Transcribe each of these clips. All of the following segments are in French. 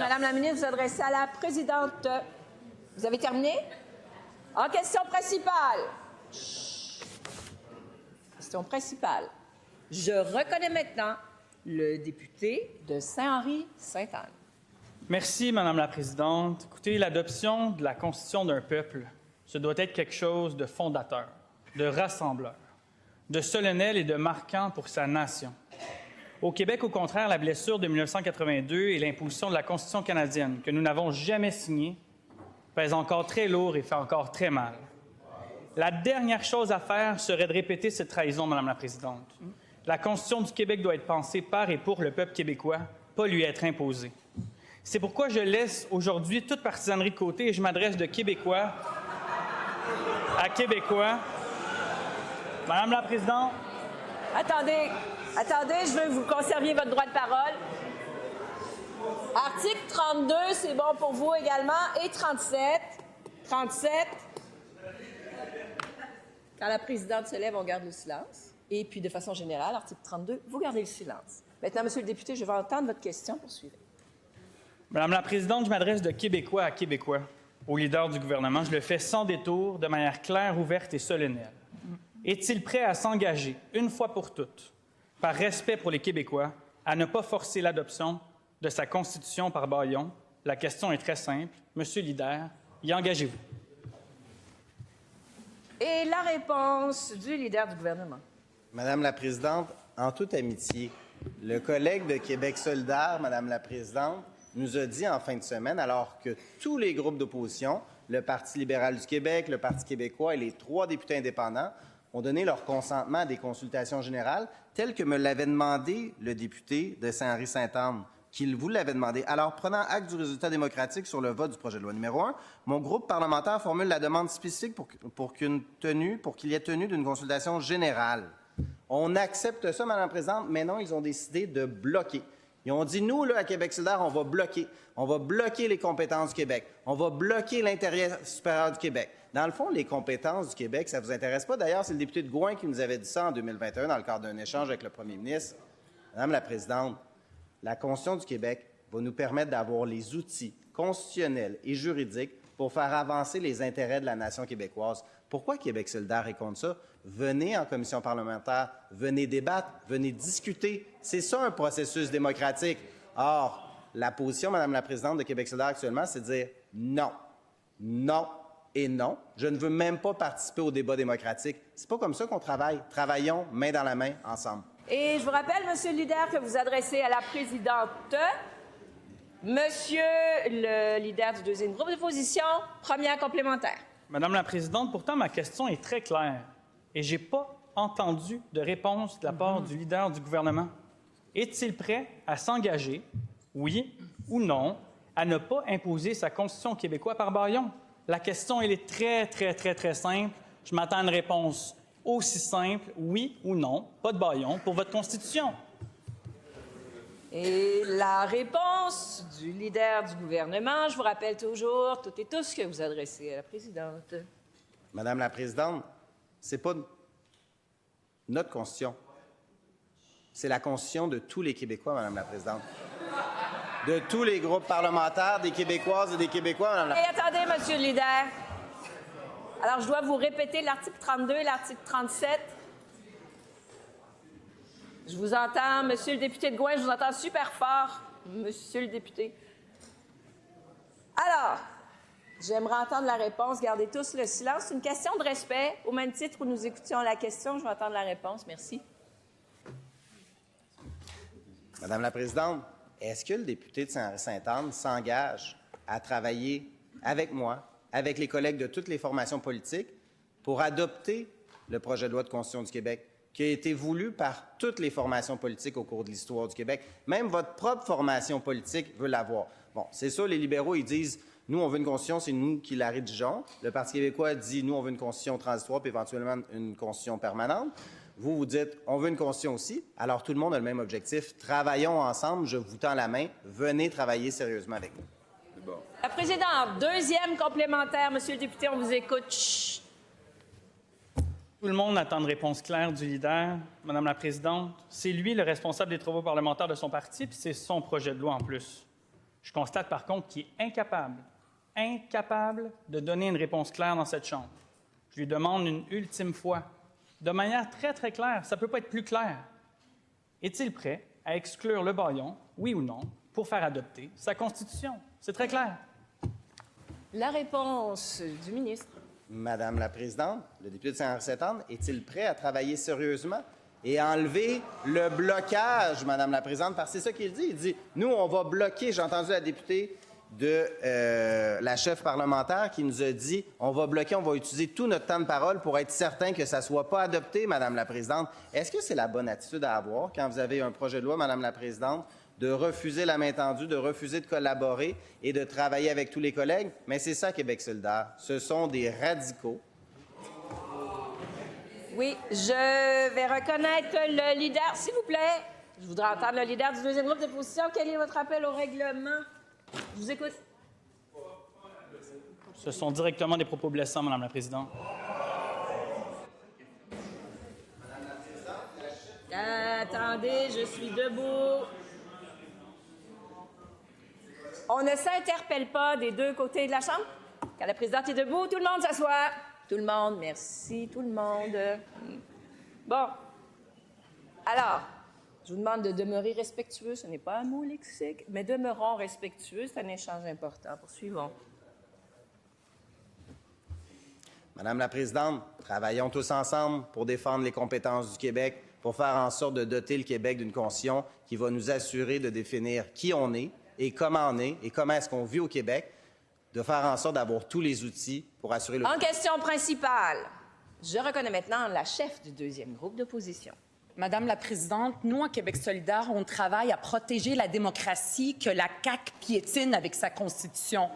Madame la ministre, vous adressez à la présidente. Vous avez terminé? En question principale. Question principale. Je reconnais maintenant le député de Saint-Henri-Sainte-Anne. Merci, Madame la Présidente. Écoutez, l'adoption de la Constitution d'un peuple, ce doit être quelque chose de fondateur, de rassembleur, de solennel et de marquant pour sa nation. Au Québec, au contraire, la blessure de 1982 et l'imposition de la Constitution canadienne, que nous n'avons jamais signée, pèse encore très lourd et fait encore très mal. La dernière chose à faire serait de répéter cette trahison, Madame la Présidente. La Constitution du Québec doit être pensée par et pour le peuple québécois, pas lui être imposée. C'est pourquoi je laisse aujourd'hui toute partisanerie de côté et je m'adresse de Québécois à Québécois. Madame la Présidente. Attendez, je veux que vous conserviez votre droit de parole. Article 32, c'est bon pour vous également. Et 37. 37. Quand la présidente se lève, on garde le silence. Et puis, de façon générale, article 32, vous gardez le silence. Maintenant, Monsieur le député, je vais entendre votre question. Poursuivez. Madame la Présidente, je m'adresse de Québécois à Québécois, au leader du gouvernement. Je le fais sans détour, de manière claire, ouverte et solennelle. Est-il prêt à s'engager, une fois pour toutes, par respect pour les Québécois, à ne pas forcer l'adoption de sa Constitution par bâillon? La question est très simple. Monsieur le leader, y engagez-vous? Et la réponse du leader du gouvernement. Madame la Présidente, en toute amitié, le collègue de Québec solidaire, Madame la Présidente, nous a dit en fin de semaine, alors que tous les groupes d'opposition, le Parti libéral du Québec, le Parti québécois et les 3 députés indépendants, ont donné leur consentement à des consultations générales, telles que me l'avait demandé le député de Saint-Henri-Sainte-Anne, qu'il vous l'avait demandé. Alors, prenant acte du résultat démocratique sur le vote du projet de loi numéro 1, mon groupe parlementaire formule la demande spécifique pour qu'il y ait tenue d'une consultation générale. On accepte ça, Madame la Présidente, mais non, ils ont décidé de bloquer. Ils ont dit, nous, là, à Québec solidaire, on va bloquer les compétences du Québec. On va bloquer l'intérêt supérieur du Québec. Dans le fond, les compétences du Québec, ça ne vous intéresse pas. D'ailleurs, c'est le député de Gouin qui nous avait dit ça en 2021 dans le cadre d'un échange avec le premier ministre. Madame la Présidente, la Constitution du Québec va nous permettre d'avoir les outils constitutionnels et juridiques pour faire avancer les intérêts de la nation québécoise. Pourquoi Québec solidaire est contre ça? Venez en commission parlementaire, venez débattre, venez discuter. C'est ça un processus démocratique. Or, la position, Madame la Présidente, de Québec solidaire actuellement, c'est de dire non, non et non. Je ne veux même pas participer au débat démocratique. C'est pas comme ça qu'on travaille. Travaillons main dans la main ensemble. Et je vous rappelle, Monsieur le leader, que vous adressez à la présidente. Monsieur le leader du deuxième groupe d'opposition, première complémentaire. Madame la Présidente, pourtant, ma question est très claire et je n'ai pas entendu de réponse de la part du leader du gouvernement. Est-il prêt à s'engager, oui ou non, à ne pas imposer sa Constitution québécoise par bâillon? La question, elle est très, très, très, très simple. Je m'attends à une réponse aussi simple, oui ou non, pas de bâillon, pour votre Constitution. Et la réponse du leader du gouvernement, je vous rappelle toujours, toutes et tous, que vous adressez à la présidente. Madame la Présidente, c'est pas notre Constitution. C'est la Constitution de tous les Québécois, Madame la Présidente. De tous les groupes parlementaires, des Québécoises et des Québécois, Madame la Présidente. Et attendez, Monsieur le leader. Alors, je dois vous répéter l'article 32 et l'article 37. Je vous entends, Monsieur le député de Gouin, je vous entends super fort, Monsieur le député. Alors, j'aimerais entendre la réponse. Gardez tous le silence. C'est une question de respect. Au même titre où nous écoutions la question, je vais entendre la réponse. Merci. Madame la Présidente, est-ce que le député de Saint-Henri-Sainte-Anne s'engage à travailler avec moi, avec les collègues de toutes les formations politiques, pour adopter le projet de loi de Constitution du Québec, qui a été voulu par toutes les formations politiques au cours de l'histoire du Québec? Même votre propre formation politique veut l'avoir. Bon, c'est ça, les libéraux, ils disent, nous, on veut une Constitution, c'est nous qui la rédigeons. Le Parti québécois dit, nous, on veut une Constitution transitoire, puis éventuellement une Constitution permanente. Vous, vous dites, on veut une Constitution aussi. Alors, tout le monde a le même objectif. Travaillons ensemble, je vous tends la main. Venez travailler sérieusement avec nous. Bon. La présidente, deuxième complémentaire. Monsieur le député, on vous écoute. Chut. Tout le monde attend une réponse claire du leader. Madame la Présidente, c'est lui le responsable des travaux parlementaires de son parti, puis c'est son projet de loi en plus. Je constate par contre qu'il est incapable de donner une réponse claire dans cette Chambre. Je lui demande une ultime fois, de manière très, très claire, ça ne peut pas être plus clair. Est-il prêt à exclure le bâillon, oui ou non, pour faire adopter sa Constitution? C'est très clair. La réponse du ministre. Madame la Présidente, le député de Saint-Henri-Septante est-il prêt à travailler sérieusement et à enlever le blocage, Madame la Présidente, parce que c'est ça qu'il dit. Il dit, nous, on va bloquer, j'ai entendu la députée de la chef parlementaire qui nous a dit, on va bloquer, on va utiliser tout notre temps de parole pour être certain que ça ne soit pas adopté, Madame la Présidente. Est-ce que c'est la bonne attitude à avoir quand vous avez un projet de loi, Madame la Présidente, de refuser la main tendue, de refuser de collaborer et de travailler avec tous les collègues? Mais c'est ça, Québec solidaire. Ce sont des radicaux. Oui, je vais reconnaître le leader, s'il vous plaît. Je voudrais entendre le leader du deuxième groupe d'opposition. Quel est votre appel au règlement? Je vous écoute. Ce sont directement des propos blessants, Madame la Présidente. Attendez, je suis debout. On ne s'interpelle pas des deux côtés de la Chambre? Quand la présidente est debout, tout le monde s'assoit. Tout le monde, merci, tout le monde. Bon. Alors, je vous demande de demeurer respectueux. Ce n'est pas un mot lexique, mais demeurons respectueux. C'est un échange important. Poursuivons. Madame la Présidente, travaillons tous ensemble pour défendre les compétences du Québec, pour faire en sorte de doter le Québec d'une constitution qui va nous assurer de définir qui on est et comment on est et comment est-ce qu'on vit au Québec, de faire en sorte d'avoir tous les outils pour assurer le... En question principale, je reconnais maintenant la chef du deuxième groupe d'opposition. Madame la Présidente, nous, à Québec solidaire, on travaille à protéger la démocratie que la CAQ piétine avec sa Constitution.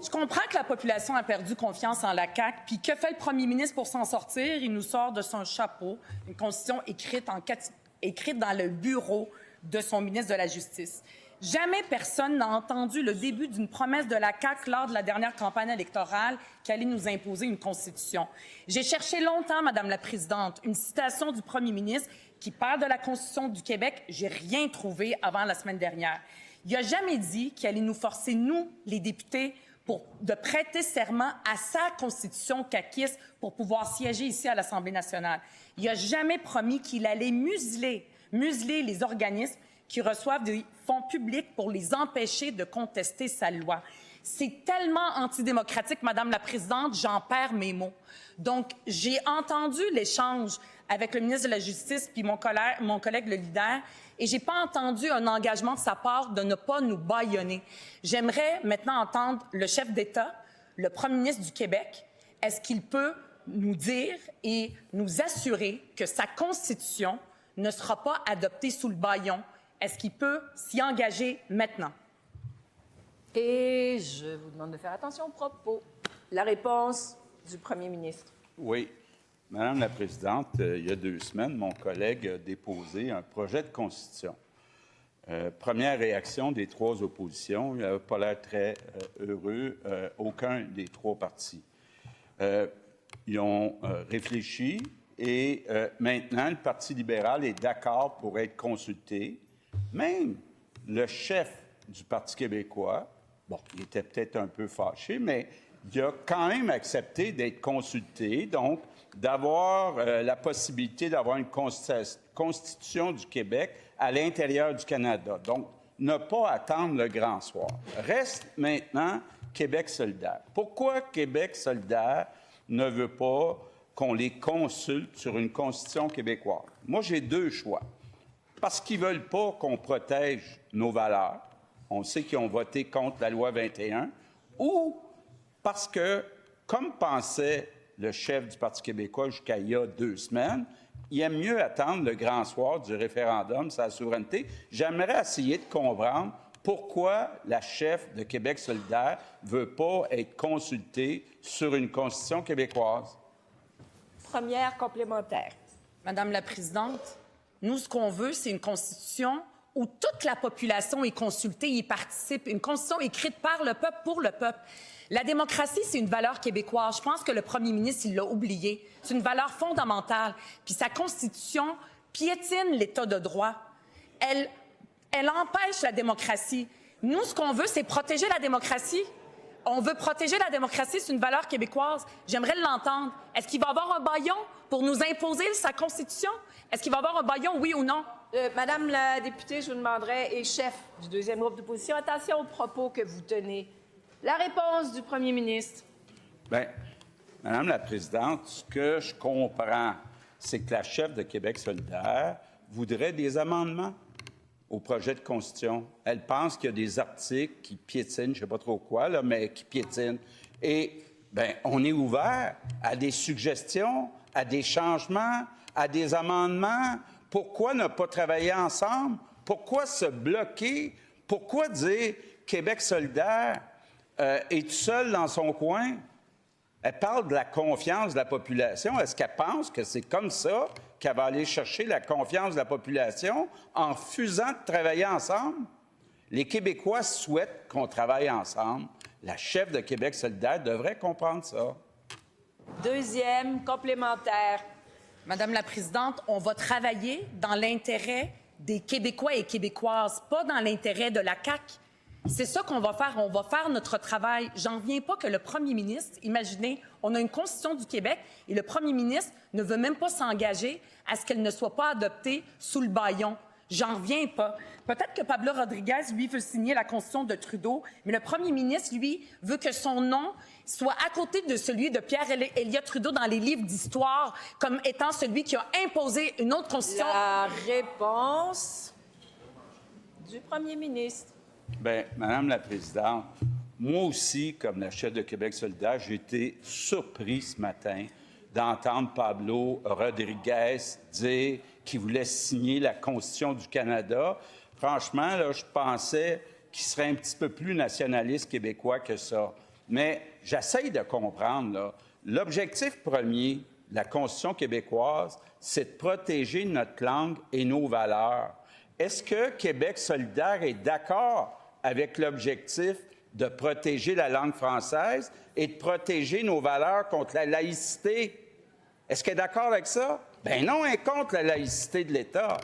Je comprends que la population a perdu confiance en la CAQ, puis que fait le premier ministre pour s'en sortir? Il nous sort de son chapeau une Constitution écrite dans le bureau de son ministre de la Justice. Jamais personne n'a entendu le début d'une promesse de la CAQ lors de la dernière campagne électorale qui allait nous imposer une Constitution. J'ai cherché longtemps, Madame la Présidente, une citation du premier ministre qui parle de la Constitution du Québec. J'ai rien trouvé avant la semaine dernière. Il n'a jamais dit qu'il allait nous forcer, nous, les députés, de prêter serment à sa Constitution caquiste pour pouvoir siéger ici à l'Assemblée nationale. Il n'a jamais promis qu'il allait museler les organismes qui reçoivent des fonds publics pour les empêcher de contester sa loi. C'est tellement antidémocratique, Madame la Présidente, j'en perds mes mots. Donc, j'ai entendu l'échange avec le ministre de la Justice puis mon collègue le leader, et j'ai pas entendu un engagement de sa part de ne pas nous bâillonner. J'aimerais maintenant entendre le chef d'État, le premier ministre du Québec. Est-ce qu'il peut nous dire et nous assurer que sa Constitution ne sera pas adoptée sous le bâillon? Est-ce qu'il peut s'y engager maintenant? Et je vous demande de faire attention aux propos. La réponse du premier ministre. Oui. Madame la Présidente, il y a 2 semaines, mon collègue a déposé un projet de Constitution. Première réaction des 3 oppositions, il n'avait pas l'air très heureux, aucun des 3 partis. Ils ont réfléchi et maintenant, le Parti libéral est d'accord pour être consulté. Même le chef du Parti québécois, bon, il était peut-être un peu fâché, mais il a quand même accepté d'être consulté, donc d'avoir la possibilité d'avoir une constitution du Québec à l'intérieur du Canada. Donc, ne pas attendre le grand soir. Reste maintenant Québec solidaire. Pourquoi Québec solidaire ne veut pas qu'on les consulte sur une constitution québécoise? Moi, j'ai 2 choix. Parce qu'ils ne veulent pas qu'on protège nos valeurs. On sait qu'ils ont voté contre la loi 21. Ou parce que, comme pensait le chef du Parti québécois jusqu'à il y a 2 semaines, il aime mieux attendre le grand soir du référendum sur la souveraineté. J'aimerais essayer de comprendre pourquoi la chef de Québec solidaire ne veut pas être consultée sur une constitution québécoise. Première complémentaire. Madame la Présidente, nous, ce qu'on veut, c'est une Constitution où toute la population est consultée, y participe, une Constitution écrite par le peuple, pour le peuple. La démocratie, c'est une valeur québécoise. Je pense que le premier ministre, il l'a oublié. C'est une valeur fondamentale. Puis sa Constitution piétine l'État de droit. Elle empêche la démocratie. Nous, ce qu'on veut, c'est protéger la démocratie. On veut protéger la démocratie, c'est une valeur québécoise. J'aimerais l'entendre. Est-ce qu'il va y avoir un bâillon pour nous imposer sa Constitution? Est-ce qu'il va y avoir un bâillon, oui ou non? Madame la députée, je vous demanderai, et chef du deuxième groupe d'opposition, attention aux propos que vous tenez. La réponse du premier ministre. Bien, Madame la présidente, ce que je comprends, c'est que la chef de Québec solidaire voudrait des amendements au projet de constitution. Elle pense qu'il y a des articles qui piétinent, je ne sais pas trop quoi, là, mais qui piétinent. Et, bien, on est ouvert à des suggestions, à des changements, à des amendements. Pourquoi ne pas travailler ensemble? Pourquoi se bloquer? Pourquoi dire Québec solidaire est tout seul dans son coin? Elle parle de la confiance de la population. Est-ce qu'elle pense que c'est comme ça qu'elle va aller chercher la confiance de la population en refusant de travailler ensemble? Les Québécois souhaitent qu'on travaille ensemble. La chef de Québec solidaire devrait comprendre ça. Deuxième complémentaire. Madame la présidente, on va travailler dans l'intérêt des Québécois et Québécoises, pas dans l'intérêt de la CAQ. C'est ça qu'on va faire. On va faire notre travail. J'en reviens pas que le premier ministre, imaginez, on a une Constitution du Québec et le premier ministre ne veut même pas s'engager à ce qu'elle ne soit pas adoptée sous le bâillon. J'en reviens pas. Peut-être que Pablo Rodriguez, lui, veut signer la Constitution de Trudeau, mais le premier ministre, lui, veut que son nom soit à côté de celui de Pierre Elliott Trudeau dans les livres d'histoire comme étant celui qui a imposé une autre Constitution. La réponse du premier ministre. Bien, Madame la présidente, moi aussi, comme la chef de Québec solidaire, j'ai été surpris ce matin d'entendre Pablo Rodriguez dire qu'il voulait signer la Constitution du Canada. Franchement, là, je pensais qu'il serait un petit peu plus nationaliste québécois que ça. Mais j'essaye de comprendre, là, l'objectif premier de la Constitution québécoise, c'est de protéger notre langue et nos valeurs. Est-ce que Québec solidaire est d'accord avec l'objectif de protéger la langue française et de protéger nos valeurs contre la laïcité? Est-ce qu'elle est d'accord avec ça? Bien non, elle est contre la laïcité de l'État.